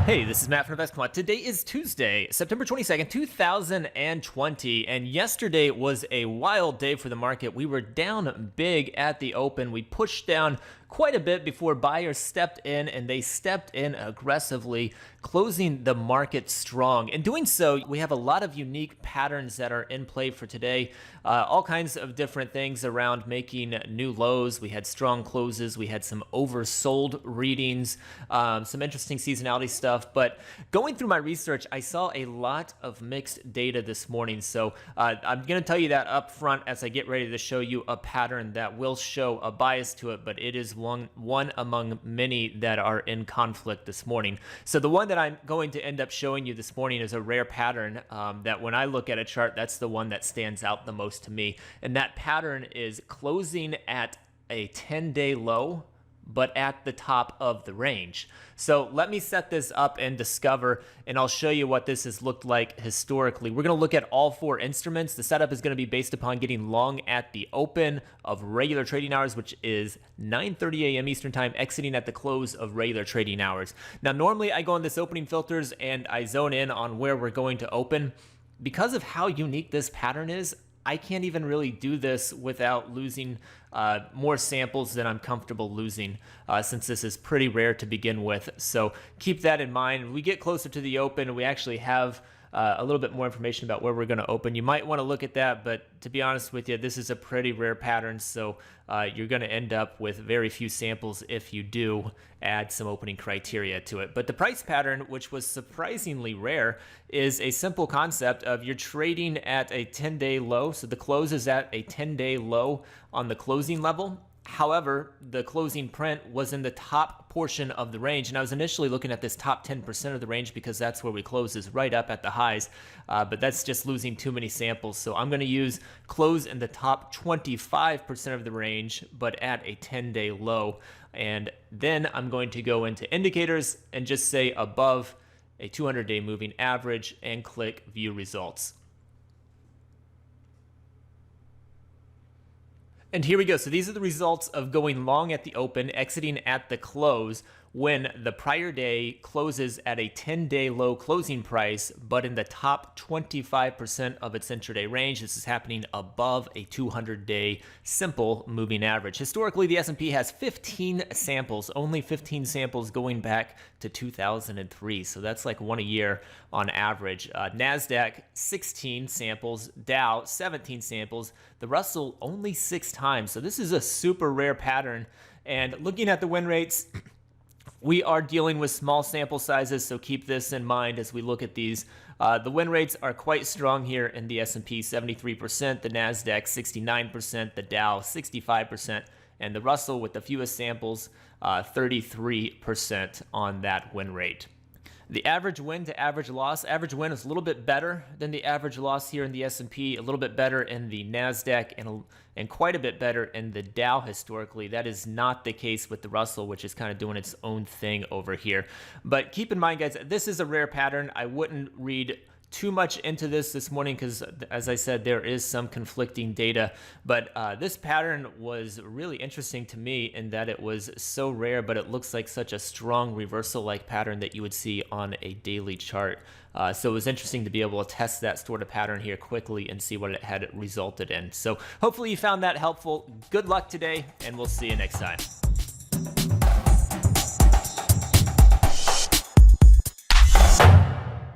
Hey, this is Matt from InvestiQuant. Today is Tuesday, September 22nd, 2020, and yesterday was a wild day for the market. We were down big at the open. We pushed down quite a bit before buyers stepped in, and they stepped in aggressively, closing the market strong. In doing so, we have a lot of unique patterns that are in play for today. All kinds of different things around making new lows. We had strong closes. We had some oversold readings, some interesting seasonality stuff. But going through my research, I saw a lot of mixed data this morning. So I'm going to tell you that up front as I get ready to show you a pattern that will show a bias to it, but it is one among many that are in conflict this morning. So the one that I'm going to end up showing you this morning is a rare pattern that when I look at a chart, that's the one that stands out the most to me. And that pattern is closing at a 10-day low, but at the top of the range. So let me set this up and discover, and I'll show you what this has looked like historically. We're gonna look at all four instruments. The setup is gonna be based upon getting long at the open of regular trading hours, which is 9:30 a.m. Eastern time, exiting at the close of regular trading hours. Now, normally I go on this opening filters and I zone in on where we're going to open. Because of how unique this pattern is, I can't even really do this without losing more samples than I'm comfortable losing, since this is pretty rare to begin with. So keep that in mind. We get closer to the open, we actually have a little bit more information about where we're going to open. You might want to look at that, but to be honest with you, this is a pretty rare pattern, so you're going to end up with very few samples if you do add some opening criteria to it. But the price pattern, which was surprisingly rare, is a simple concept of you're trading at a 10-day low, so the close is at a 10-day low on the closing level. However, the closing print was in the top portion of the range, and I was initially looking at this top 10% of the range because that's where we close, is right up at the highs, but that's just losing too many samples. So I'm going to use close in the top 25% of the range, but at a 10-day low, and then I'm going to go into indicators and just say above a 200-day moving average and click view results. And here we go. So these are the results of going long at the open, exiting at the close when the prior day closes at a 10-day low closing price, but in the top 25% of its intraday range. This is happening above a 200-day simple moving average. Historically, the S&P has 15 samples, only 15 samples going back to 2003. So that's like one a year on average. NASDAQ, 16 samples. Dow, 17 samples. The Russell, only 6 times. So this is a super rare pattern. And looking at the win rates, we are dealing with small sample sizes, so keep this in mind as we look at these. The win rates are quite strong here in the S&P, 73%, the NASDAQ, 69%, the Dow, 65%, and the Russell, with the fewest samples, 33% on that win rate. The average win to average loss is a little bit better than the average loss here in the S&P, a little bit better in the NASDAQ, and quite a bit better in the Dow historically. That is not the case with the Russell, which is kind of doing its own thing over here. But keep in mind, guys, this is a rare pattern. I wouldn't read too much into this morning because, as I said, there is some conflicting data, but this pattern was really interesting to me in that it was so rare, but it looks like such a strong reversal-like pattern that you would see on a daily chart. So it was interesting to be able to test that sort of pattern here quickly and see what it had resulted in. So hopefully you found that helpful. Good luck today, and we'll see you next time.